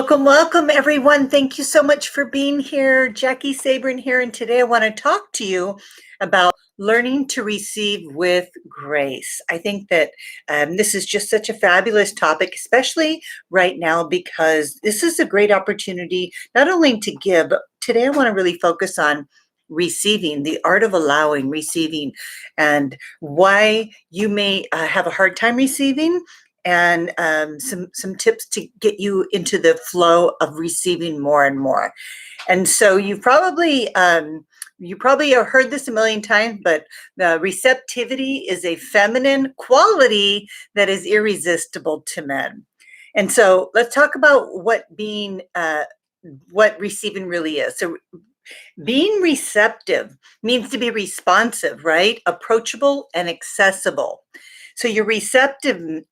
Welcome, welcome, everyone. Thank you so much for being here. Jaki Sabourin here, and today I want to talk to you about learning to receive with grace. I think that this is just such a fabulous topic, especially right now, because this is a great opportunity not only to give, but today I want to really focus on receiving, the art of allowing, receiving, and why you may have a hard time receiving, and some tips to get you into the flow of receiving more and more. And so you probably have heard this a million times, but the receptivity is a feminine quality that is irresistible to men. And so let's talk about what receiving really is. So being receptive means to be responsive, right? Approachable and accessible. So your receptiveness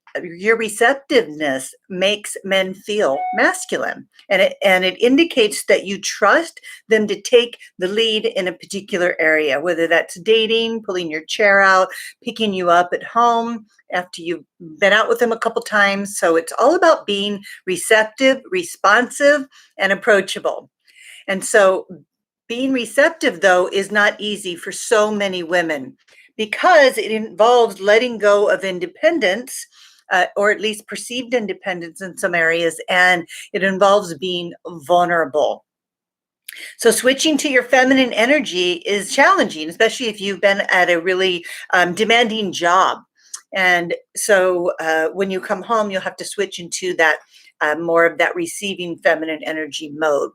makes men feel masculine, and it indicates that you trust them to take the lead in a particular area, whether that's dating, pulling your chair out, picking you up at home after you've been out with them a couple times. So it's all about being receptive, responsive, and approachable. And so being receptive, though, is not easy for so many women because it involves letting go of independence, or at least perceived independence in some areas, and it involves being vulnerable. So switching to your feminine energy is challenging, especially if you've been at a really demanding job. And so when you come home, you'll have to switch into that more of that receiving feminine energy mode.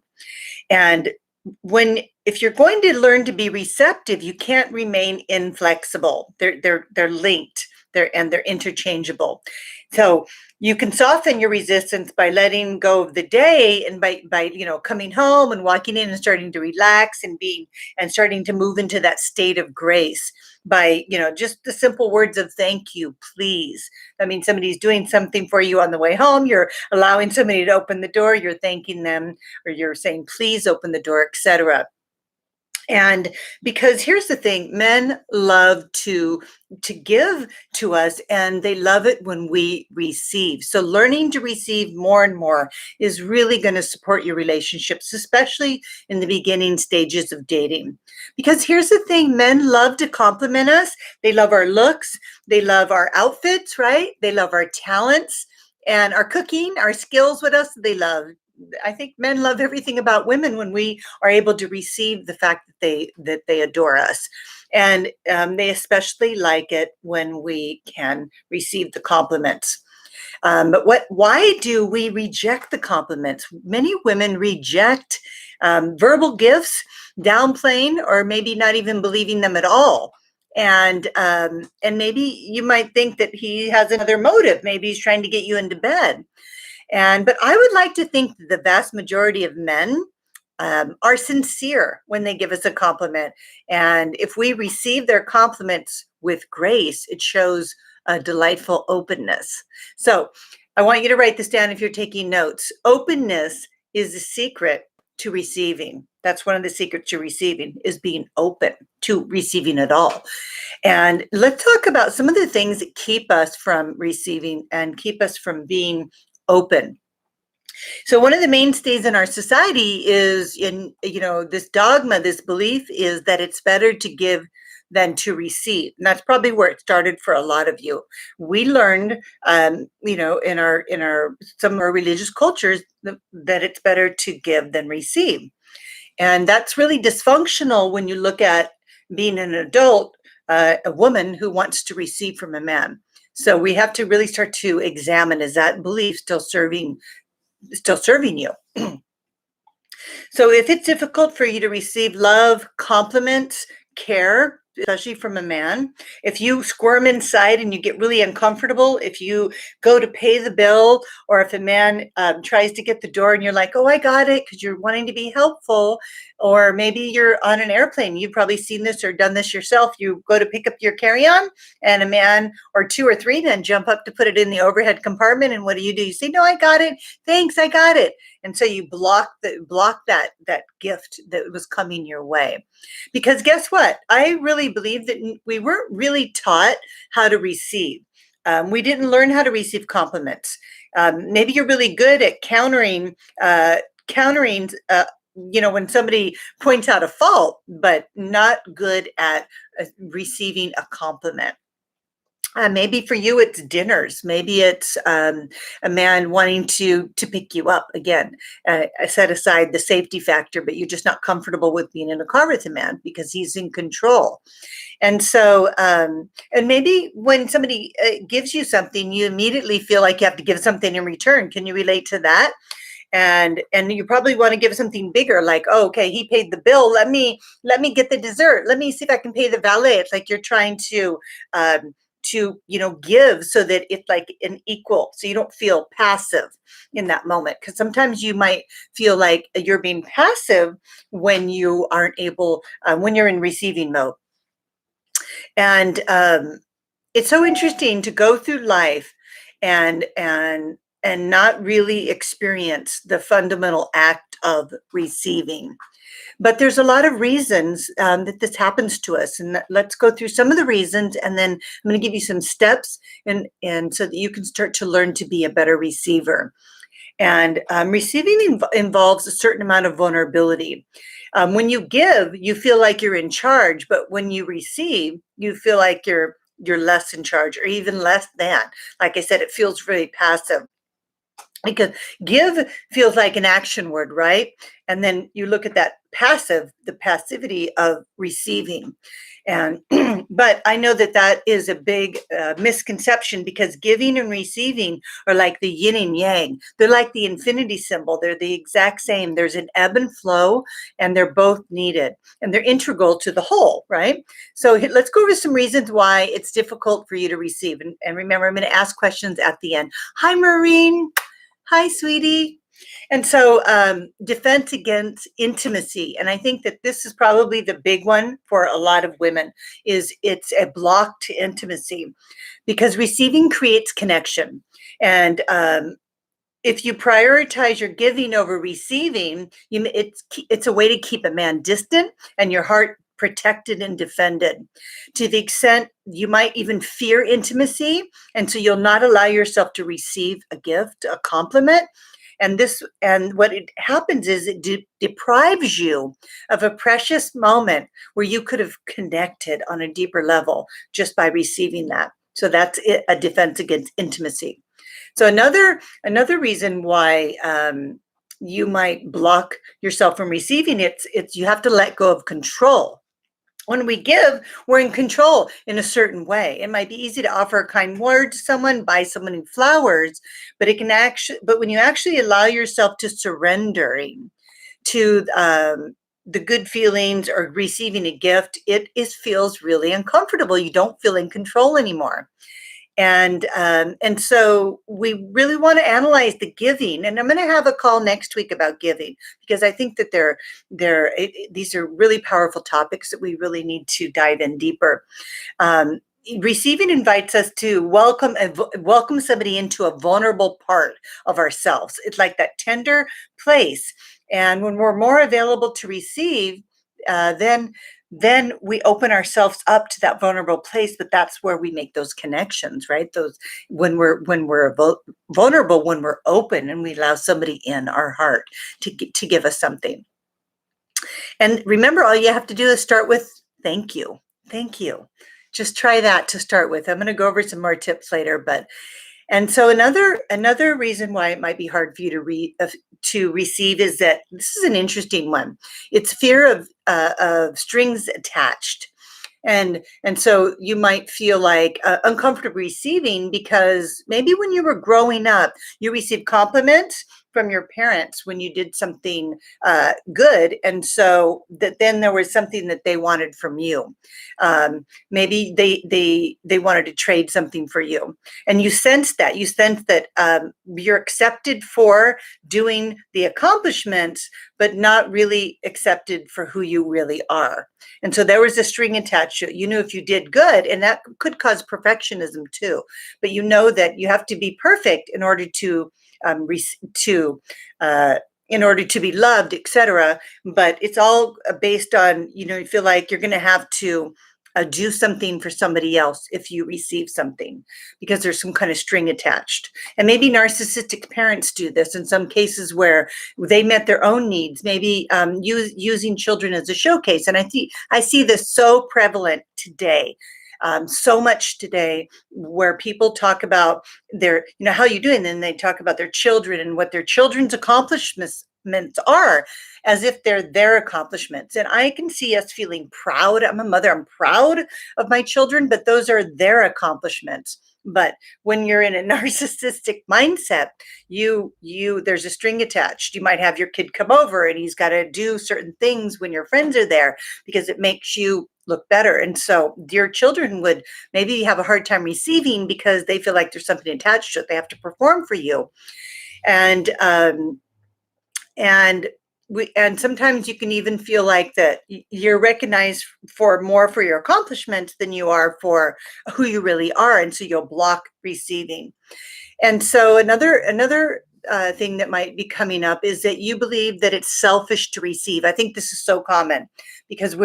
And if you're going to learn to be receptive, you can't remain inflexible. They're linked. They're interchangeable. So you can soften your resistance by letting go of the day, and by coming home and walking in and starting to relax and starting to move into that state of grace by just the simple words of thank you, please. I mean, somebody's doing something for you on the way home, you're allowing somebody to open the door, you're thanking them, or you're saying please open the door, etc. And because here's the thing, men love to give to us, and they love it when we receive. So learning to receive more and more is really going to support your relationships, especially in the beginning stages of dating. Because here's the thing, men love to compliment us. They love our looks. They love our outfits, right? They love our talents and our cooking, our skills. What else do they love? I think men love everything about women when we are able to receive the fact that they adore us, and they especially like it when we can receive the compliments. But why do we reject the compliments? Many women reject verbal gifts, downplaying, or maybe not even believing them at all. And maybe you might think that he has another motive. Maybe he's trying to get you into bed. But I would like to think that the vast majority of men are sincere when they give us a compliment. And if we receive their compliments with grace, it shows a delightful openness. So I want you to write this down if you're taking notes. Openness is the secret to receiving. That's one of the secrets to receiving, is being open to receiving it all. And let's talk about some of the things that keep us from receiving and keep us from being open. So one of the mainstays in our society is this dogma, this belief is that it's better to give than to receive. And that's probably where it started for a lot of you. We learned, in some of our religious cultures that it's better to give than receive. And that's really dysfunctional when you look at being an adult, a woman who wants to receive from a man. So we have to really start to examine, is that belief still serving you? So if it's difficult for you to receive love, compliments, care, especially from a man, if you squirm inside and you get really uncomfortable, if you go to pay the bill, or if a man tries to get the door and you're like, oh, I got it, because you're wanting to be helpful, or maybe you're on an airplane, you've probably seen this or done this yourself, you go to pick up your carry-on and a man or two or three men jump up to put it in the overhead compartment, and what do? You say, no, I got it, thanks, I got it. And so you block that gift that was coming your way. Because guess what? I really believe that we weren't really taught how to receive. We didn't learn how to receive compliments. Maybe you're really good at countering, when somebody points out a fault, but not good at receiving a compliment. Maybe for you it's dinners. Maybe it's a man wanting to pick you up. Again, I set aside the safety factor, but you're just not comfortable with being in a car with a man because he's in control. And so, and maybe when somebody gives you something, you immediately feel like you have to give something in return. Can you relate to that? And you probably want to give something bigger, like, oh, okay, he paid the bill. Let me get the dessert. Let me see if I can pay the valet. It's like you're trying to give so that it's like an equal, so you don't feel passive in that moment, because sometimes you might feel like you're being passive when you aren't able when you're in receiving mode. And it's so interesting to go through life and not really experience the fundamental act of receiving. But there's a lot of reasons that this happens to us, and let's go through some of the reasons, and then I'm going to give you some steps, and so that you can start to learn to be a better receiver. And receiving involves a certain amount of vulnerability. When you give, you feel like you're in charge, but when you receive, you feel like you're less in charge, or even less than. Like I said, it feels really passive. Because give feels like an action word, right? And then you look at that passive, the passivity of receiving. And but I know that is a big misconception, because giving and receiving are like the yin and yang. They're like the infinity symbol. They're the exact same. There's an ebb and flow, and they're both needed, and they're integral to the whole, right? So let's go over some reasons why it's difficult for you to receive. And remember, I'm going to ask questions at the end. Hi, Maureen. Hi, sweetie. And so defense against intimacy. And I think that this is probably the big one for a lot of women, is it's a block to intimacy, because receiving creates connection. And if you prioritize your giving over receiving, it's a way to keep a man distant and your heart protected and defended, to the extent you might even fear intimacy, and so you'll not allow yourself to receive a gift, a compliment. And what it happens is it deprives you of a precious moment where you could have connected on a deeper level just by receiving that. So that's a defense against intimacy. So another reason why you might block yourself from receiving it's you have to let go of control. When we give, we're in control in a certain way. It might be easy to offer a kind word to someone, buy someone flowers, but when you actually allow yourself to surrendering to the good feelings or receiving a gift, it feels really uncomfortable. You don't feel in control anymore. And so we really want to analyze the giving, and I'm going to have a call next week about giving, because I think that these are really powerful topics that we really need to dive in deeper. Receiving invites us to welcome somebody into a vulnerable part of ourselves. It's like that tender place, and when we're more available to receive, then we open ourselves up to that vulnerable place. But that's where we make those connections, right? Those when we're vulnerable, when we're open, and we allow somebody in our heart to give us something. And remember, all you have to do is start with thank you. Thank you. Just try that to start with. I'm going to go over some more tips later, and so another reason why it might be hard for you to receive is that this is an interesting one. It's fear of strings attached. And so you might feel like uncomfortable receiving, because maybe when you were growing up, you received compliments from your parents when you did something good, and so that then there was something that they wanted from you. Maybe they wanted to trade something for you, and you sense that you're accepted for doing the accomplishments, but not really accepted for who you really are. And so there was a string attached to it. You knew if you did good, and that could cause perfectionism too, but you know that you have to be perfect in order to in order to be loved, etc. But it's all based on, you feel like you're going to have to do something for somebody else if you receive something, because there's some kind of string attached. And maybe narcissistic parents do this in some cases where they met their own needs, maybe using children as a showcase. And I see this so prevalent today. So much today, where people talk about their, how you doing? And they talk about their children and what their children's accomplishments are, as if they're their accomplishments. And I can see us feeling proud. I'm a mother, I'm proud of my children, but those are their accomplishments. But when you're in a narcissistic mindset, there's a string attached. You might have your kid come over and he's got to do certain things when your friends are there because it makes you look better. And so your children would maybe have a hard time receiving because they feel like there's something attached to it. They have to perform for you. And and sometimes you can even feel like that you're recognized for more for your accomplishments than you are for who you really are. And so you'll block receiving. And so another thing that might be coming up is that you believe that it's selfish to receive. I think this is so common because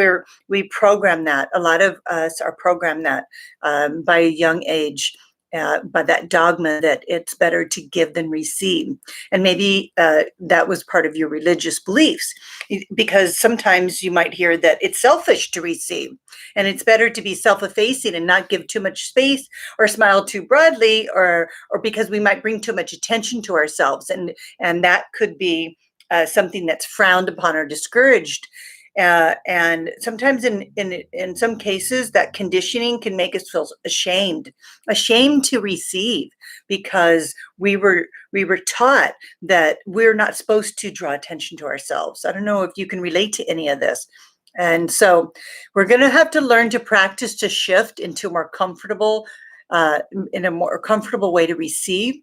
we program that. A lot of us are programmed that by a young age. By that dogma that it's better to give than receive. And maybe that was part of your religious beliefs, because sometimes you might hear that it's selfish to receive and it's better to be self-effacing and not give too much space or smile too broadly, or because we might bring too much attention to ourselves. And that could be something that's frowned upon or discouraged. And sometimes in some cases, that conditioning can make us feel ashamed to receive, because we were taught that we're not supposed to draw attention to ourselves. I don't know if you can relate to any of this. And so we're going to have to learn to practice to shift into more comfortable, in a more comfortable way to receive,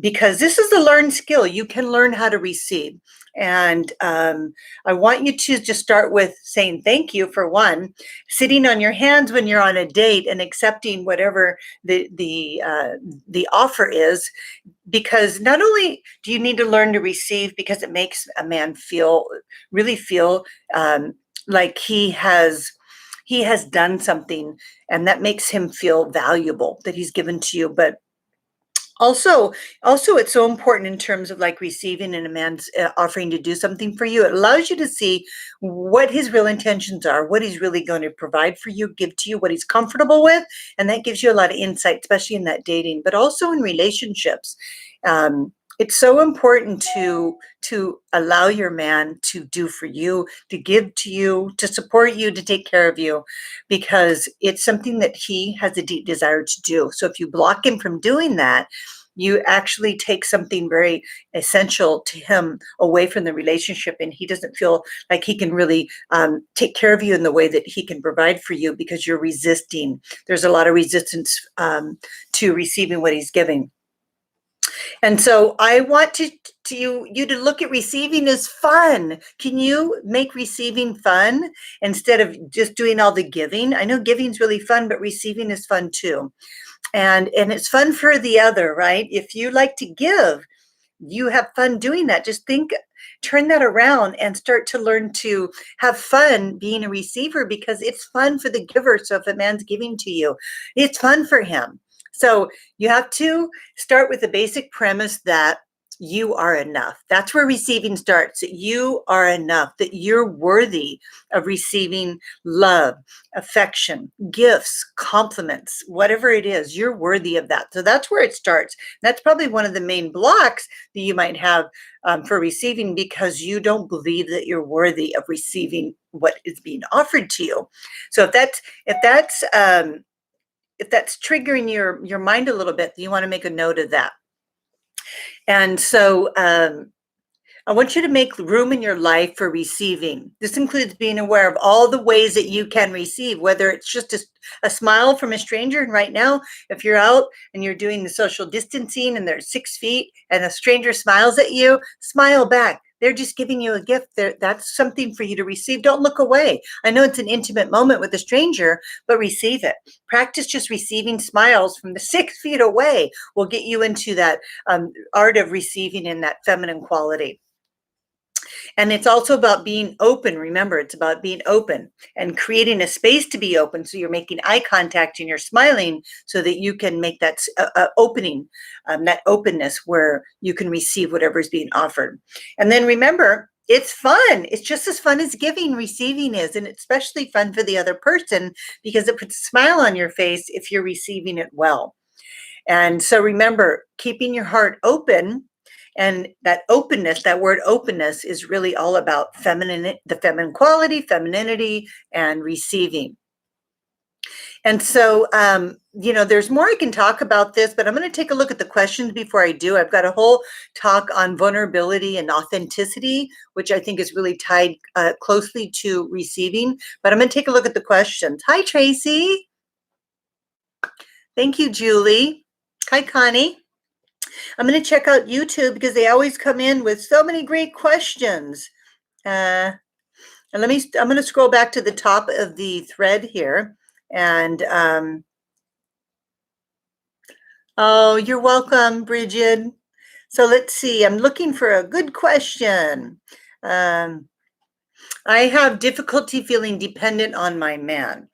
because this is a learned skill. You can learn how to receive. And I want you to just start with saying thank you, for one, sitting on your hands when you're on a date and accepting whatever the offer is, because not only do you need to learn to receive, because it makes a man really feel like he has done something, and that makes him feel valuable, that he's given to you. But also it's so important in terms of like receiving, and a man's offering to do something for you. It allows you to see what his real intentions are, what he's really going to provide for you, give to you, what he's comfortable with. And that gives you a lot of insight, especially in that dating, but also in relationships. It's so important to allow your man to do for you, to give to you, to support you, to take care of you, because it's something that he has a deep desire to do. So if you block him from doing that, you actually take something very essential to him away from the relationship, and he doesn't feel like he can really take care of you in the way that he can provide for you, because you're resisting. There's a lot of resistance to receiving what he's giving. And so I want you to look at receiving as fun. Can you make receiving fun instead of just doing all the giving? I know giving is really fun, but receiving is fun too. And it's fun for the other, right? If you like to give, you have fun doing that. Just turn that around and start to learn to have fun being a receiver, because it's fun for the giver. So if a man's giving to you, it's fun for him. So you have to start with the basic premise that you are enough. That's where receiving starts, that you are enough, that you're worthy of receiving love, affection, gifts, compliments, whatever it is, you're worthy of that. So that's where it starts. That's probably one of the main blocks that you might have for receiving, because you don't believe that you're worthy of receiving what is being offered to you. So if that's triggering your mind a little bit, you want to make a note of that. And so I want you to make room in your life for receiving. This includes being aware of all the ways that you can receive, whether it's just a smile from a stranger. And right now, if you're out and you're doing the social distancing and they're 6 feet and a stranger smiles at you, smile back. They're just giving you a gift. That's something for you to receive. Don't look away. I know it's an intimate moment with a stranger, but receive it. Practice just receiving smiles from the 6 feet away will get you into that art of receiving in that feminine quality. And it's also about being open. Remember, it's about being open and creating a space to be open. So you're making eye contact and you're smiling so that you can make that opening, that openness where you can receive whatever is being offered. And then remember, it's fun. It's just as fun as giving, receiving is. And it's especially fun for the other person because it puts a smile on your face if you're receiving it well. And so remember, keeping your heart open, and that openness, that word openness is really all about the feminine quality, femininity, and receiving. And so, there's more I can talk about this, but I'm going to take a look at the questions before I do. I've got a whole talk on vulnerability and authenticity, which I think is really tied closely to receiving. But I'm going to take a look at the questions. Hi, Tracy. Thank you, Julie. Hi, Connie. I'm going to check out YouTube because they always come in with so many great questions. And I'm going to scroll back to the top of the thread here. And, oh, you're welcome, Bridget. So let's see. I'm looking for a good question. I have difficulty feeling dependent on my man.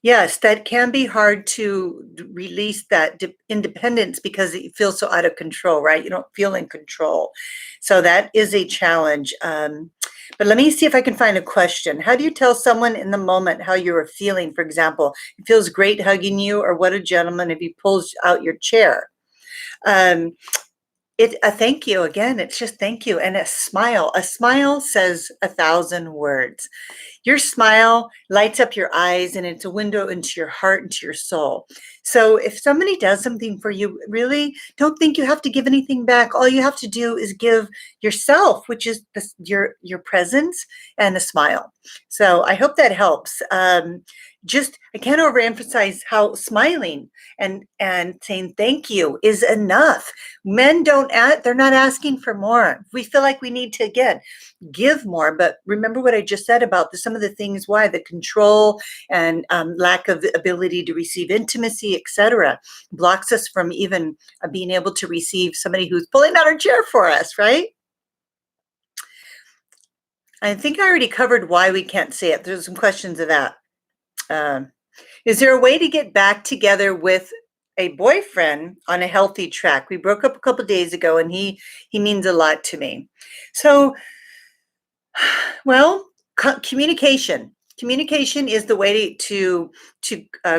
Yes, that can be hard to release that independence because you feel so out of control, right? You don't feel in control. So that is a challenge. But let me see if I can find a question. How do you tell someone in the moment how you're feeling? For example, it feels great hugging you, or what a gentleman if he pulls out your chair. Thank you again. It's just thank you. And a smile. A smile says 1,000 words. Your smile lights up your eyes and it's a window into your heart, into your soul. So if somebody does something for you, really don't think you have to give anything back. All you have to do is give yourself, which is your presence and a smile. So I hope that helps. I can't overemphasize how smiling and saying thank you is enough. Men they're not asking for more. We feel like we need to, again, give more. But remember what I just said about some of the things, why the control and lack of the ability to receive intimacy, etc., blocks us from even being able to receive somebody who's pulling out our chair for us, right? I think I already covered why we can't say it. There's some questions of that. Is there a way to get back together with a boyfriend on a healthy track? We broke up a couple days ago and he means a lot to me. So, well, communication. Communication is the way to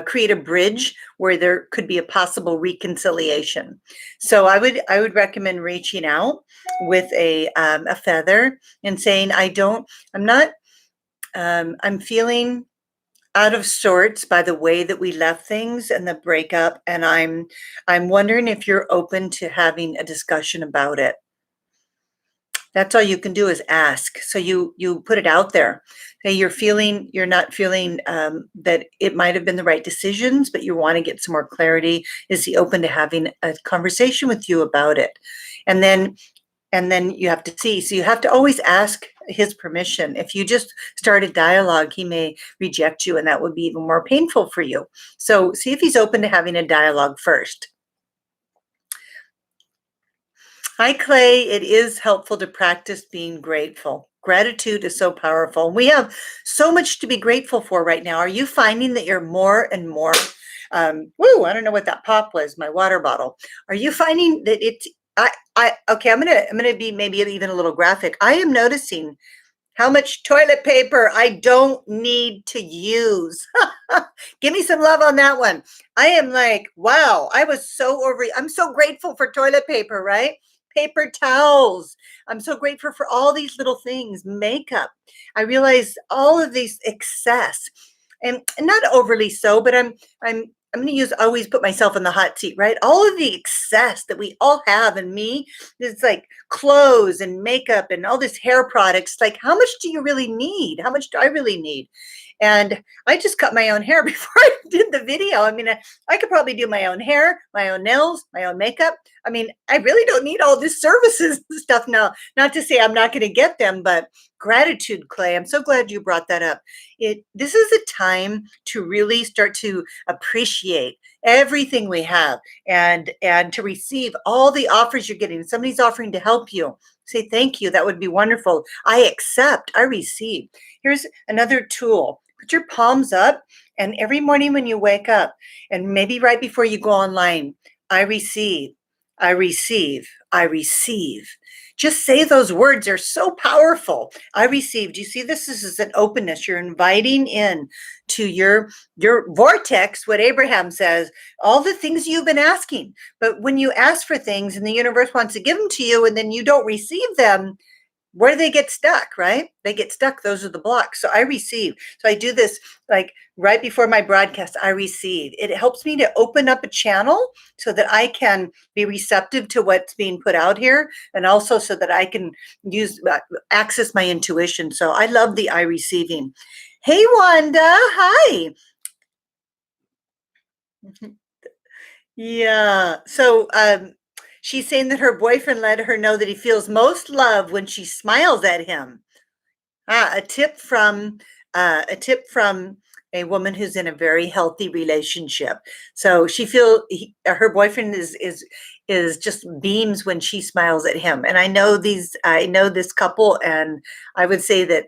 create a bridge where there could be a possible reconciliation. So I would recommend reaching out with a feather and saying, I'm feeling out of sorts by the way that we left things and the breakup, and I'm wondering if you're open to having a discussion about it. That's all you can do is ask. So you put it out there. Hey, you're not feeling that it might have been the right decisions, but you want to get some more clarity. Is he open to having a conversation with you about it? And then you have to see. So you have to always ask his permission. If you just start a dialogue, he may reject you, and that would be even more painful for you. So see if he's open to having a dialogue first. Hi, Clay. It is helpful to practice being grateful. Gratitude is so powerful. We have so much to be grateful for right now. Are you finding that you're more and more, I don't know what that pop was, my water bottle. Are you finding that okay, I'm gonna be maybe even a little graphic. I am noticing how much toilet paper I don't need to use. Give me some love on that one. I am like, wow, I'm so grateful for toilet paper, right? Paper towels. I'm so grateful for all these little things, makeup. I realize all of these excess, and not overly so, but I'm going to always put myself in the hot seat, right? All of the excess that we all have in me, it's like clothes and makeup and all this hair products. Like, how much do you really need? How much do I really need? And I just cut my own hair before I did the video. I mean, I could probably do my own hair, my own nails, my own makeup. I mean, I really don't need all this services and stuff now. Not to say I'm not going to get them, but gratitude, Clay. I'm so glad you brought that up. This is a time to really start to appreciate everything we have and to receive all the offers you're getting. Somebody's offering to help you. Say thank you. That would be wonderful. I accept. I receive. Here's another tool. Put your palms up, and every morning when you wake up, and maybe right before you go online, I receive. I receive. I receive. Just say those words. They're so powerful. I receive. Do you see this? This is an openness. You're inviting in to your vortex, what Abraham says, all the things you've been asking. But when you ask for things and the universe wants to give them to you and then you don't receive them, where do they get stuck, right? They get stuck. Those are the blocks. So I receive. So I do this like right before my broadcast, I receive. It helps me to open up a channel so that I can be receptive to what's being put out here, and also so that I can use access my intuition. So I love the I receiving. Hey, Wanda. Hi. Yeah. So she's saying that her boyfriend let her know that he feels most love when she smiles at him. A tip from a woman who's in a very healthy relationship. So she her boyfriend is just beams when she smiles at him. And I know this couple, and I would say that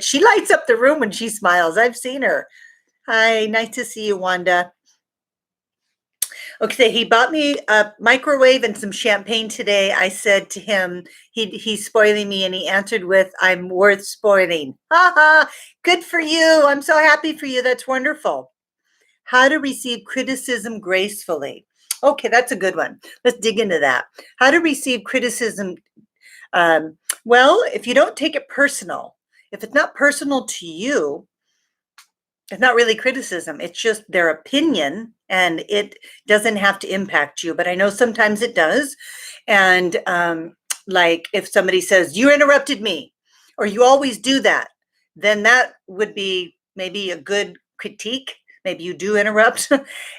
she lights up the room when she smiles. I've seen her. Hi, nice to see you, Wanda. Okay, he bought me a microwave and some champagne today. I said to him, he's spoiling me, and he answered with, "I'm worth spoiling." Ha ha! Good for you. I'm so happy for you. That's wonderful. How to receive criticism gracefully. Okay, that's a good one. Let's dig into that. How to receive criticism. Well, if you don't take it personal, if it's not personal to you, it's not really criticism. It's just their opinion, and it doesn't have to impact you. But I know sometimes it does. And like if somebody says, "You interrupted me," or "You always do that," then that would be maybe a good critique. Maybe you do interrupt.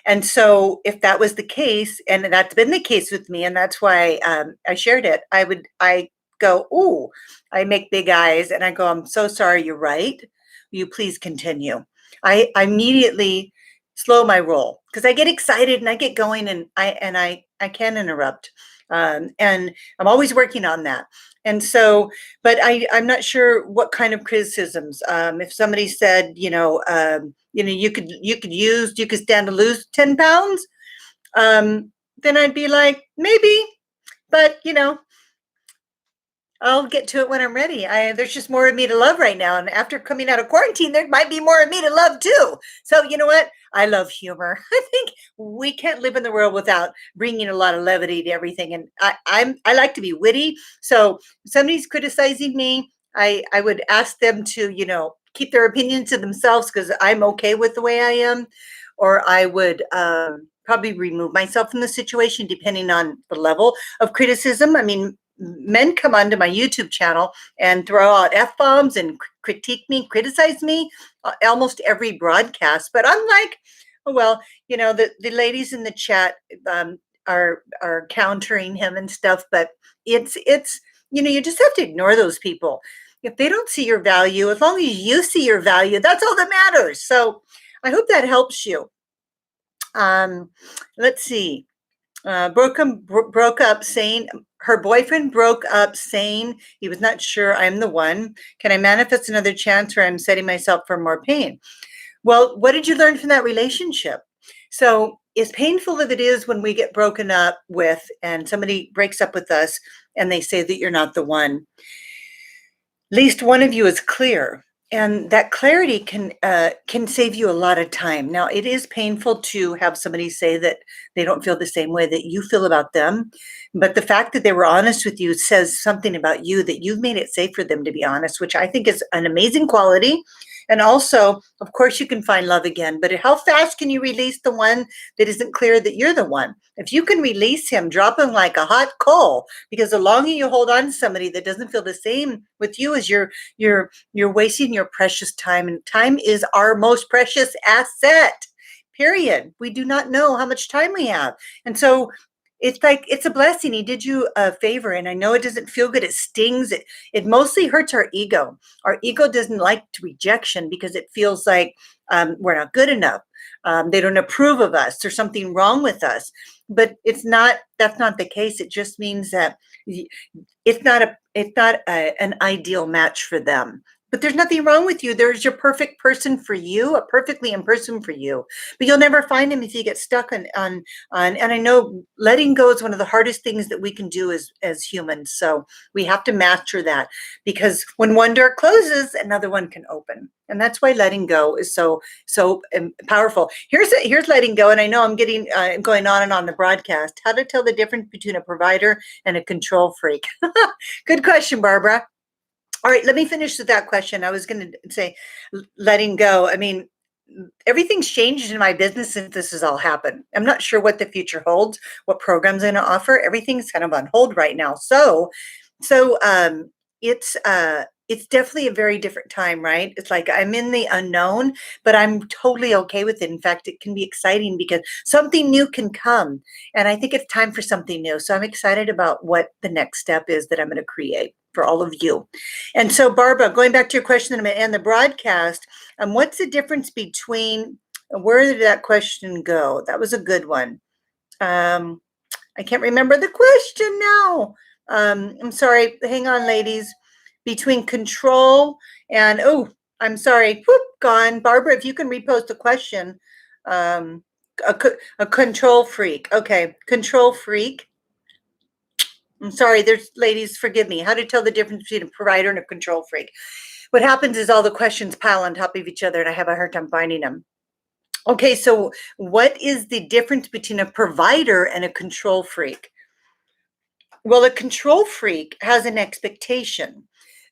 And so if that was the case, and that's been the case with me, and that's why I shared it, I go, "Ooh," I make big eyes and I go, "I'm so sorry, you're right. Will you please continue?" I immediately slow my roll because I get excited and I get going, and I can interrupt. And I'm always working on that. And so, but I'm not sure what kind of criticisms. If somebody said, you could stand to lose 10 pounds, then I'd be like, maybe, but I'll get to it when I'm ready. There's just more of me to love right now. And after coming out of quarantine, there might be more of me to love too. So you know what? I love humor. I think we can't live in the world without bringing a lot of levity to everything. And I like to be witty. So if somebody's criticizing me, I would ask them to, keep their opinions to themselves because I'm okay with the way I am. Or I would probably remove myself from the situation depending on the level of criticism. I mean, men come onto my YouTube channel and throw out F-bombs and critique me, criticize me almost every broadcast. But I'm like, oh, well, the ladies in the chat are countering him and stuff. But it's you just have to ignore those people. If they don't see your value, as long as you see your value, that's all that matters. So I hope that helps you. Let's see. Broke up saying her boyfriend broke up saying he was not sure I'm the one. Can I manifest another chance, or I'm setting myself for more pain? Well, what did you learn from that relationship? So as painful as it is when we get broken up with and somebody breaks up with us and they say that you're not the one, at least one of you is clear. And that clarity can save you a lot of time. Now, it is painful to have somebody say that they don't feel the same way that you feel about them. But the fact that they were honest with you says something about you, that you've made it safe for them to be honest, which I think is an amazing quality. And also, of course, you can find love again. But how fast can you release the one that isn't clear that you're the one? If you can release him, drop him like a hot coal, because the longer you hold on to somebody that doesn't feel the same with you, as you're wasting your precious time. And time is our most precious asset, period. We do not know how much time we have. And so it's like, it's a blessing. He did you a favor. And I know it doesn't feel good. It stings. It mostly hurts our ego. Our ego doesn't like rejection because it feels like we're not good enough. They don't approve of us. There's something wrong with us. But that's not the case. It just means that It's not an ideal match for them. But there's nothing wrong with you. There's your perfect person for you, a perfectly in person for you. But you'll never find him if you get stuck on. And I know letting go is one of the hardest things that we can do as humans. So we have to master that, because when one door closes, another one can open. And that's why letting go is so powerful. Here's letting go. And I know I'm getting going on and on the broadcast. How to tell the difference between a provider and a control freak. Good question, Barbara. All right, let me finish with that question. I was going to say letting go. I mean, everything's changed in my business since this has all happened. I'm not sure what the future holds, what programs I'm going to offer. Everything's kind of on hold right now. So it's definitely a very different time, right? It's like I'm in the unknown, but I'm totally okay with it. In fact, it can be exciting because something new can come. And I think it's time for something new. So I'm excited about what the next step is that I'm going to create for all of you. And so, Barbara, going back to your question and the broadcast, what's the difference between, where did that question go? That was a good one. I can't remember the question now. I'm sorry. Hang on, ladies. Between control and, oh, I'm sorry. Whoop, gone. Barbara, if you can repost the question. A control freak. Okay, control freak. I'm sorry, there's ladies, forgive me. How to tell the difference between a provider and a control freak. What happens is all the questions pile on top of each other and I have a hard time finding them. Okay, so what is the difference between a provider and a control freak? Well, a control freak has an expectation.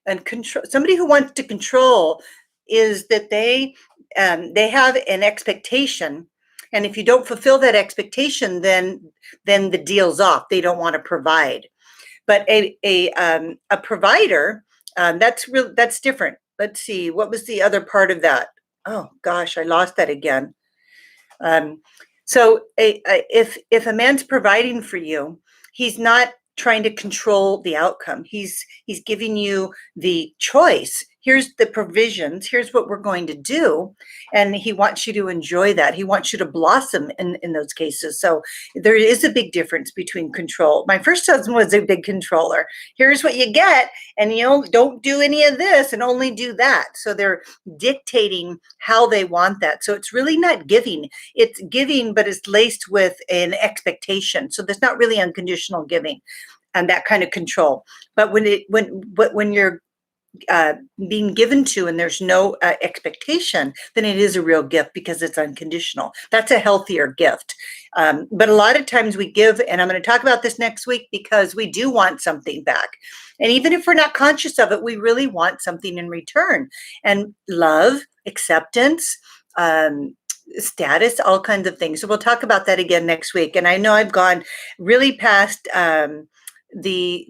And somebody who wants to control is that they have an expectation, and if you don't fulfill that expectation, then the deal's off. They don't want to provide. But a provider, that's different. Let's see, what was the other part of that? Oh gosh, I lost that again. So if a man's providing for you, he's not trying to control the outcome. He's giving you the choice. Here's the provisions. Here's what we're going to do. And he wants you to enjoy that. He wants you to blossom in those cases. So there is a big difference between control. My first husband was a big controller. Here's what you get. And don't do any of this and only do that. So they're dictating how they want that. So it's really not giving. It's giving, but it's laced with an expectation. So there's not really unconditional giving and that kind of control. But when you're being given to and there's no expectation, then it is a real gift because it's unconditional. That's a healthier gift. But a lot of times we give, and I'm going to talk about this next week, because we do want something back. And even if we're not conscious of it, we really want something in return. And love, acceptance, status, all kinds of things. So we'll talk about that again next week. And I know I've gone really past the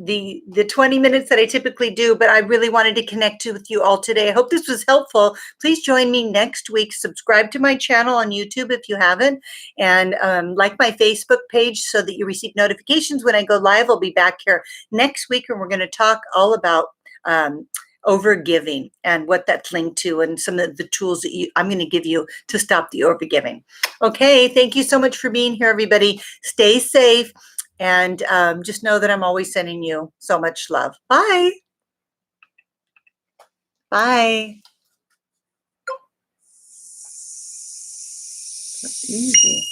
20 minutes that I typically do, but I really wanted to connect with you all today. I hope this was helpful. Please join me next week. Subscribe to my channel on YouTube if you haven't, and like my Facebook page so that you receive notifications when I go live. I'll be back here next week, and we're going to talk all about overgiving and what that's linked to, and some of the tools that I'm going to give you to stop the overgiving. Okay, thank you so much for being here, everybody. Stay safe. And just know that I'm always sending you so much love. Bye. Bye. Easy.